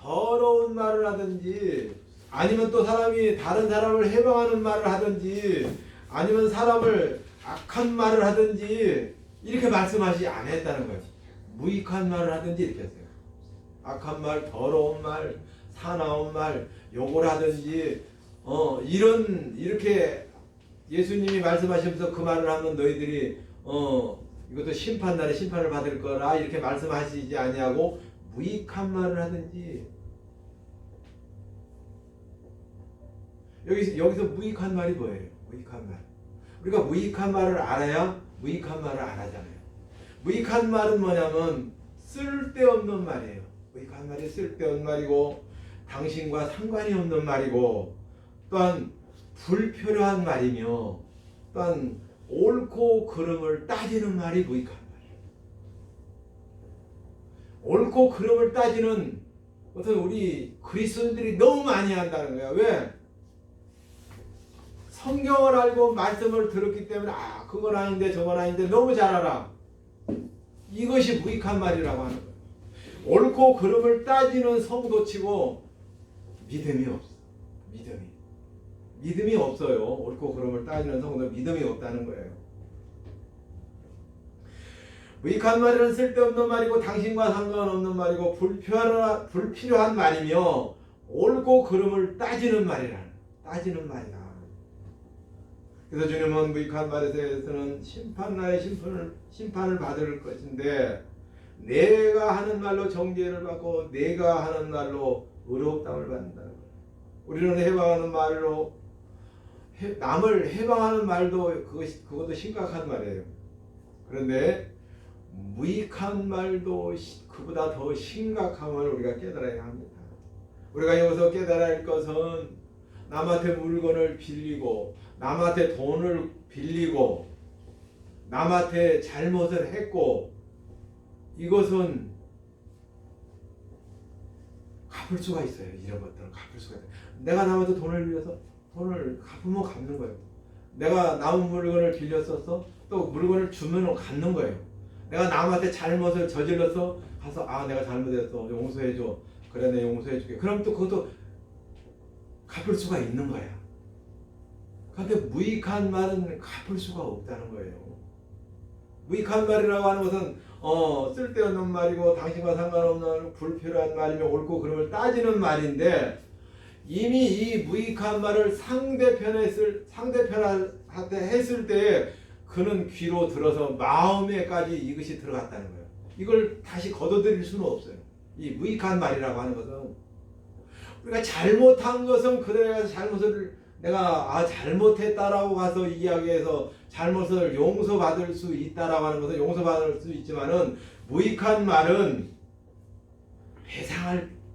더러운 말을 하든지 아니면 또 사람이 다른 사람을 해방하는 말을 하든지 아니면 사람을 악한 말을 하든지 이렇게 말씀하지 않았다는 거예요. 무익한 말을 하든지 이렇게 했어요. 악한 말, 더러운 말, 사나운 말, 욕을 하든지 이렇게 예수님이 말씀하시면서 그 말을 하면 너희들이 이것도 심판날에 심판을 받을 거라 이렇게 말씀하시지 아니하고 무익한 말을 하든지 여기서 무익한 말이 뭐예요? 무익한 말. 우리가 무익한 말을 알아야 무익한 말을 안 하잖아요. 무익한 말은 뭐냐면 쓸데없는 말이에요. 무익한 말이 쓸데없는 말이고 당신과 상관이 없는 말이고 또한 불필요한 말이며 또한 옳고 그름을 따지는 말이 무익한 말이에요. 옳고 그름을 따지는 어떤 우리 그리스도인들이 너무 많이 한다는 거야. 왜? 성경을 알고 말씀을 들었기 때문에 그건 아닌데 저건 아닌데 너무 잘 알아. 이것이 무익한 말이라고 하는 거예요. 옳고 그름을 따지는 성도치고 믿음이 없어. 믿음이 없어요. 옳고 그름을 따지는 성도 믿음이 없다는 거예요. 무익한 말은 쓸데없는 말이고 당신과 상관없는 말이고 불필요한 말이며 옳고 그름을 따지는 말이라. 그래서 주님은 무익한 말에 대해서는 심판날에 심판을 받을 것인데 내가 하는 말로 정죄를 받고 내가 하는 말로 의롭다움을 받는다는 거예요. 우리는 해방하는 말로 남을 해방하는 말도 그것도 심각한 말이에요. 그런데 무익한 말도 그보다 더 심각함을 우리가 깨달아야 합니다. 우리가 여기서 깨달아야 할 것은 남한테 물건을 빌리고 남한테 돈을 빌리고 남한테 잘못을 했고 이것은 갚을 수가 있어요. 이런 것들은 갚을 수가 있어요. 내가 남한테 돈을 빌려서 돈을 갚으면 갚는 거예요. 내가 남은 물건을 빌렸어서 또 물건을 주면 갚는 거예요. 내가 남한테 잘못을 저질러서 가서 내가 잘못했어 용서해줘. 그래 내가 용서해줄게. 그럼 또 그것도 갚을 수가 있는 거야. 그런데 무익한 말은 갚을 수가 없다는 거예요. 무익한 말이라고 하는 것은 쓸데없는 말이고 당신과 상관없는 불필요한 말이며 옳고 그름을 따지는 말인데 이미 이 무익한 말을 상대편한테 했을 때 그는 귀로 들어서 마음에까지 이것이 들어갔다는 거예요. 이걸 다시 걷어들일 수는 없어요. 이 무익한 말이라고 하는 것은 우리가 잘못한 것은 그대로 잘못을 내가 잘못했다라고 가서 이야기해서 잘못을 용서받을 수 있다라고 하는 것은 용서받을 수 있지만은 무익한 말은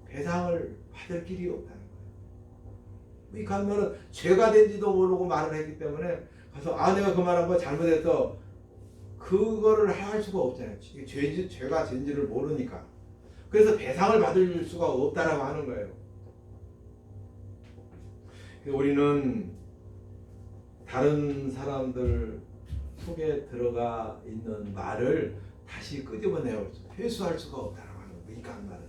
배상을 받을 길이 없다는 거예요. 무익한 말은 죄가 된지도 모르고 말을 했기 때문에 가서 내가 그 말한 거 잘못했어. 그거를 할 수가 없잖아요. 죄가 된지를 모르니까. 그래서 배상을 받을 수가 없다라고 하는 거예요. 우리는 다른 사람들 속에 들어가 있는 말을 다시 끄집어내어 회수할 수가 없다라고 하는 거예요. 무익한 말은.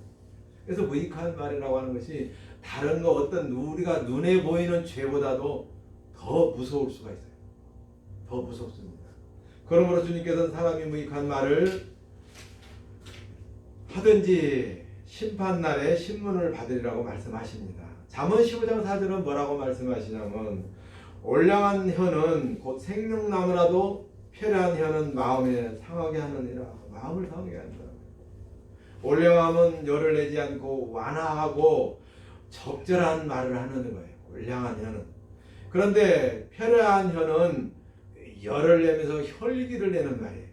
그래서 무익한 말이라고 하는 것이 다른 거 어떤 우리가 눈에 보이는 죄보다도 더 무서울 수가 있어요. 더 무섭습니다. 그러므로 주님께서는 사람이 무익한 말을 하든지 심판날에 신문을 받으리라고 말씀하십니다. 잠언 15장 4절은 뭐라고 말씀하시냐면 올량한 혀는 곧 생명나무라도 표려한 혀는 마음에 상하게 하느니라. 마음을 상하게 한다. 올량함은 열을 내지 않고 완화하고 적절한 말을 하는 거예요. 올량한 혀는. 그런데 표려한 혀는 열을 내면서 혈기를 내는 말이에요.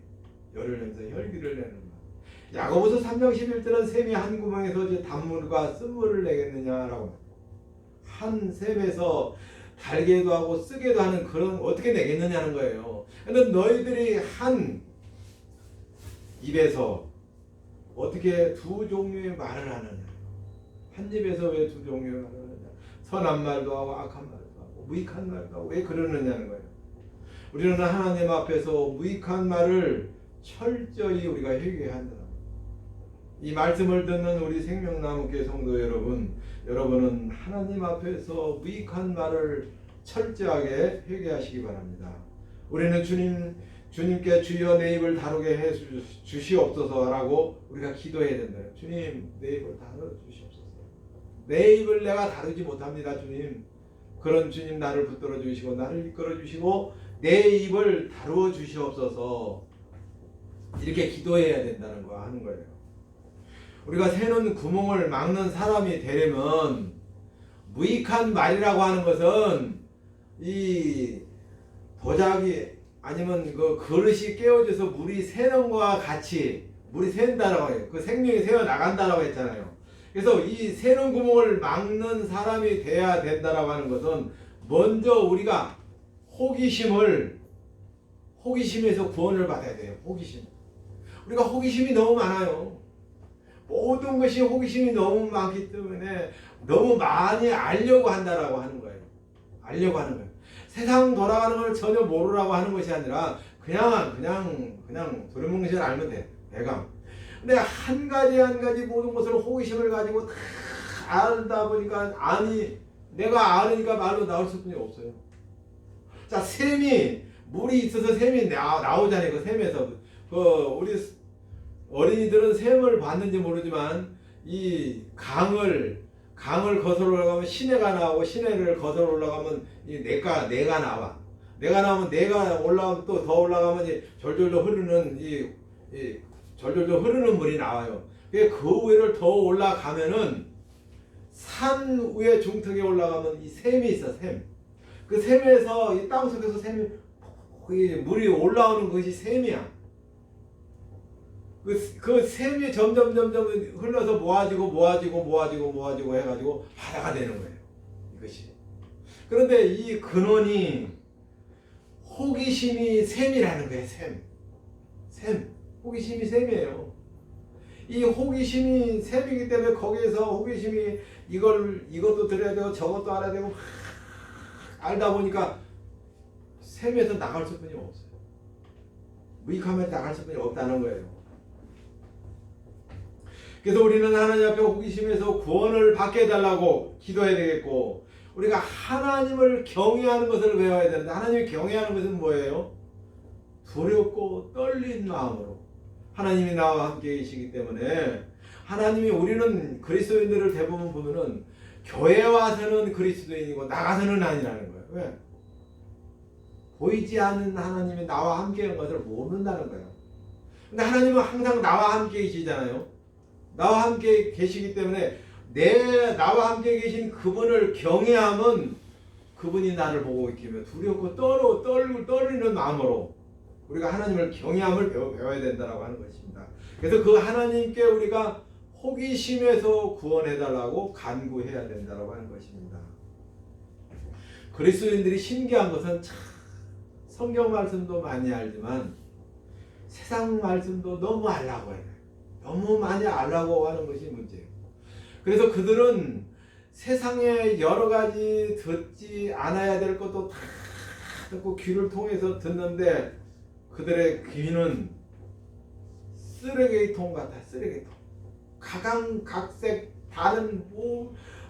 열을 내면서 혈기를 내는 말. 야고보서 3장 11절은 샘이 한 구멍에서 이제 단물과 쓴물을 내겠느냐라고. 한 샘에서 달게도 하고 쓰게도 하는 그런 어떻게 내겠느냐는 거예요. 그런데 너희들이 한 입에서 어떻게 두 종류의 말을 하느냐. 한 입에서 왜 두 종류의 말을 하느냐. 선한 말도 하고 악한 말도 하고 무익한 말도 하고 왜 그러느냐는 거예요. 우리는 하나님 앞에서 무익한 말을 철저히 우리가 회개해야 한다. 이 말씀을 듣는 우리 생명나무교회 성도 여러분, 여러분은 하나님 앞에서 무익한 말을 철저하게 회개하시기 바랍니다. 우리는 주님께 주여 내 입을 다루게 해 주시옵소서라고 우리가 기도해야 된다. 주님, 내 입을 다루 주시옵소서. 내 입을 내가 다루지 못합니다, 주님. 그런 주님 나를 붙들어 주시고 나를 이끌어 주시고 내 입을 다루어 주시옵소서. 이렇게 기도해야 된다는 거 하는 거예요. 우리가 새는 구멍을 막는 사람이 되려면 무익한 말이라고 하는 것은 이 도자기 아니면 그 그릇이 깨어져서 물이 새는 것과 같이 물이 샌다라고 해요. 그 생명이 새어 나간다라고 했잖아요. 그래서 이 새는 구멍을 막는 사람이 돼야 된다라고 하는 것은 먼저 우리가 호기심에서 구원을 받아야 돼요. 호기심. 우리가 호기심이 너무 많아요. 모든 것이 호기심이 너무 많기 때문에 너무 많이 알려고 한다라고 하는 거예요. 알려고 하는 거예요. 세상 돌아가는 걸 전혀 모르라고 하는 것이 아니라 그냥 두루뭉실 알면 돼. 대강. 근데 한 가지 모든 것을 호기심을 가지고 다 알다 보니까 내가 아니까 말로 나올 수뿐이 없어요. 자, 물이 있어서 샘이 나오잖아요. 그 샘에서. 우리 어린이들은 샘을 봤는지 모르지만 이 강을 거슬러 올라가면 시내가 나오고 시내를 거슬러 올라가면 이 내가 나와. 내가 나오면 내가 올라가면 또 더 올라가면 이제 졸졸 흐르는 물이 나와요. 그 위를 더 올라가면은 산 위에 중턱에 올라가면 이 샘이 있어. 샘. 그 샘에서 이 땅속에서 물이 올라오는 것이 샘이야. 그 샘이 점점 흘러서 모아지고 해가지고 바다가 되는 거예요. 이것이. 그런데 이 근원이 호기심이 샘이라는 거예요. 샘. 호기심이 샘이에요. 이 호기심이 샘이기 때문에 거기에서 호기심이 이것도 들어야 되고 저것도 알아야 되고 알다 보니까 샘에서 나갈 수뿐이 없어요. 무익하면 나갈 수뿐이 없다는 거예요. 그래서 우리는 하나님 앞에 호기심에서 구원을 받게 해달라고 기도해야 되겠고, 우리가 하나님을 경외하는 것을 배워야 되는데, 하나님을 경외하는 것은 뭐예요? 두렵고 떨린 마음으로. 하나님이 나와 함께 계시기 때문에 우리는 그리스도인들을 대부분 보면은 교회 와서는 그리스도인이고 나가서는 아니라는 거예요. 왜? 보이지 않는 하나님이 나와 함께 하는 것을 모른다는 거예요. 근데 하나님은 항상 나와 함께 계시잖아요. 나와 함께 계시기 때문에 나와 함께 계신 그분을 경외하면 그분이 나를 보고 있기에 두렵고 떨리는 마음으로 우리가 하나님을 경외함을 배워야 된다고 하는 것입니다. 그래서 그 하나님께 우리가 호기심에서 구원해달라고 간구해야 된다고 하는 것입니다. 그리스도인들이 신기한 것은 참 성경 말씀도 많이 알지만 세상 말씀도 너무 알라고 해요. 너무 많이 알라고 하는 것이 문제예요. 그래서 그들은 세상에 여러 가지 듣지 않아야 될 것도 다 듣고 귀를 통해서 듣는데 그들의 귀는 쓰레기통 같아. 쓰레기통. 각색 다른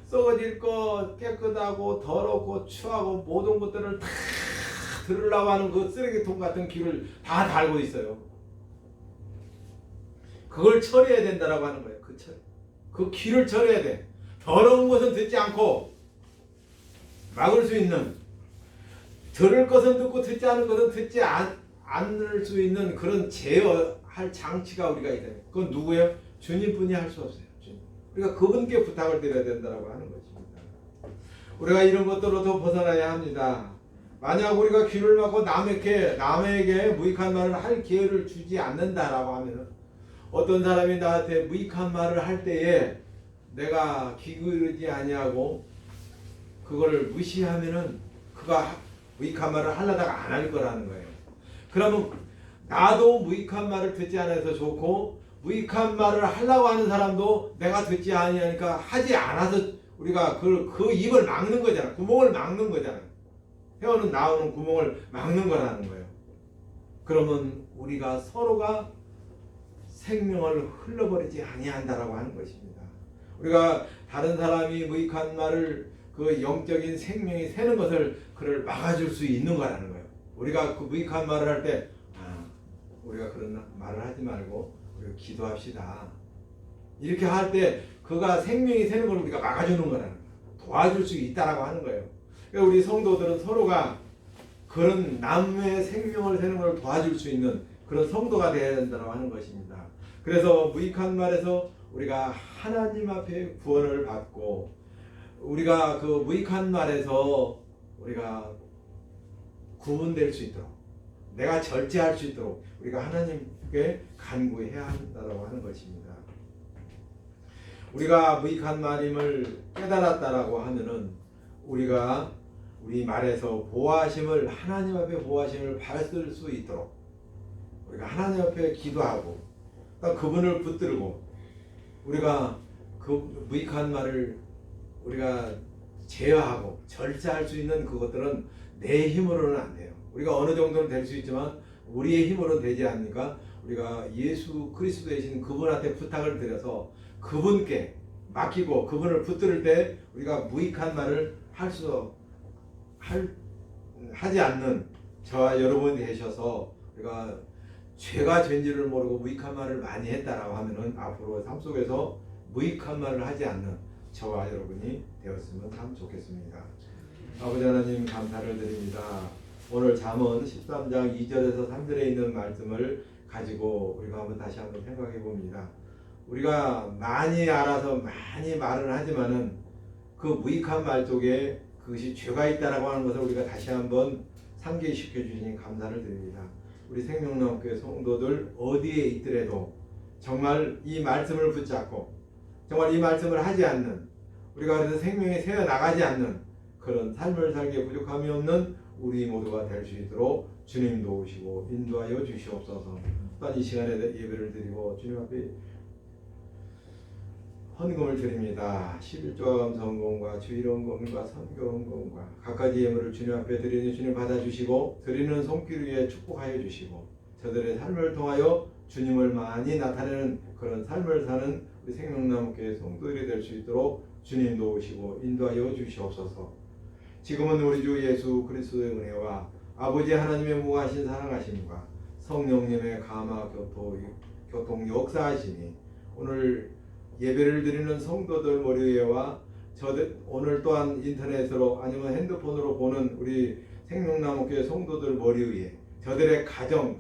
썩어질 것, 깨끗하고 더럽고 추하고 모든 것들을 다 들으려고 하는 그 쓰레기통 같은 귀를 다 달고 있어요. 그걸 처리해야 된다라고 하는 거예요. 그 귀를 처리해야 돼. 더러운 것은 듣지 않고 막을 수 있는, 들을 것은 듣고 듣지 않을 것은 듣지 않을 수 있는 그런 제어할 장치가 우리가 있다. 그건 누구예요? 주님뿐이 할 수 없어요. 우리가 그분께 부탁을 드려야 된다라고 하는 것입니다. 우리가 이런 것들로도 벗어나야 합니다. 만약 우리가 귀를 막고 남에게 무익한 말을 할 기회를 주지 않는다라고 하면, 어떤 사람이 나한테 무익한 말을 할 때에 내가 귀 기울이지 아니하고 그거를 무시하면은 그가 무익한 말을 하려다가 안 할 거라는 거예요. 그러면 나도 무익한 말을 듣지 않아서 좋고, 무익한 말을 하려고 하는 사람도 내가 듣지 아니하니까 하지 않아서 우리가 그 입을 막는 거잖아. 구멍을 막는 거잖아. 헤어는 나오는 구멍을 막는 거라는 거예요. 그러면 우리가 서로가 생명을 흘러버리지 아니한다라고 하는 것입니다. 우리가 다른 사람이 무익한 말을 그 영적인 생명이 새는 것을 그를 막아줄 수 있는 거라는 거예요. 우리가 그 무익한 말을 할 때 우리가 그런 말을 하지 말고 우리가 기도합시다. 이렇게 할 때 그가 생명이 새는 걸 우리가 막아주는 거라는 거예요. 도와줄 수 있다라고 하는 거예요. 그러니까 우리 성도들은 서로가 그런 남의 생명을 새는 걸 도와줄 수 있는 그런 성도가 되어야 된다고 하는 것입니다. 그래서 무익한 말에서 우리가 하나님 앞에 구원을 받고 우리가 그 무익한 말에서 우리가 구분될 수 있도록 내가 절제할 수 있도록 우리가 하나님께 간구해야 한다고 하는 것입니다. 우리가 무익한 말임을 깨달았다라고 하면은 우리가 우리 말에서 보호하심을 하나님 앞에 보호하심을 받을 수 있도록 우리가 하나님 앞에 기도하고 그분을 붙들고 우리가 그 무익한 말을 우리가 제어하고 절제할 수 있는 그것들은 내 힘으로는 안 돼요. 우리가 어느 정도는 될 수 있지만 우리의 힘으로는 되지 않으니까 우리가 예수 그리스도 되신 그분한테 부탁을 드려서 그분께 맡기고 그분을 붙들 때 우리가 무익한 말을 하지 않는 저와 여러분이 되셔서 우리가 죄가 죄인지를 모르고 무익한 말을 많이 했다라고 하면은 앞으로 삶 속에서 무익한 말을 하지 않는 저와 여러분이 되었으면 참 좋겠습니다. 아버지 하나님 감사를 드립니다. 오늘 잠언 13장 2절에서 3절에 있는 말씀을 가지고 우리가 한번 다시 한번 생각해 봅니다. 우리가 많이 알아서 많이 말을 하지만은 그 무익한 말 속에 그것이 죄가 있다라고 하는 것을 우리가 다시 한번 상기시켜 주시니 감사를 드립니다. 우리 생명나무교회 성도들 어디에 있더라도 정말 이 말씀을 붙잡고 정말 이 말씀을 하지 않는 우리가 그래서 생명이 새어 나가지 않는 그런 삶을 살기에 부족함이 없는 우리 모두가 될 수 있도록 주님 도우시고 인도하여 주시옵소서. 또한 이 시간에 예배를 드리고 주님 앞에 헌금을 드립니다. 11조와 감사헌금과 주일헌금과 선교헌금과 각가지 예물을 주님 앞에 드리니 주님 받아주시고 드리는 손길 위에 축복하여 주시고 저들의 삶을 통하여 주님을 많이 나타내는 그런 삶을 사는 우리 생명나무교회 성도들이 될 수 있도록 주님 도우시고 인도하여 주시옵소서. 지금은 우리 주 예수 그리스도의 은혜와 아버지 하나님의 무하신 사랑하심과 성령님의 감화 교통 역사하심이 오늘 예배를 드리는 성도들 머리 위에와 오늘 또한 인터넷으로 아니면 핸드폰으로 보는 우리 생명나무교회 성도들 머리 위에 저들의 가족,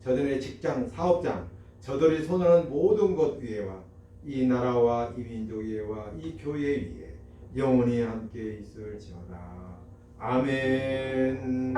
저들의 직장, 사업장, 저들이 손하는 모든 것 위에와 이 나라와 이 민족 위에와 이 교회 위에 영원히 함께 있을지어다. 아멘.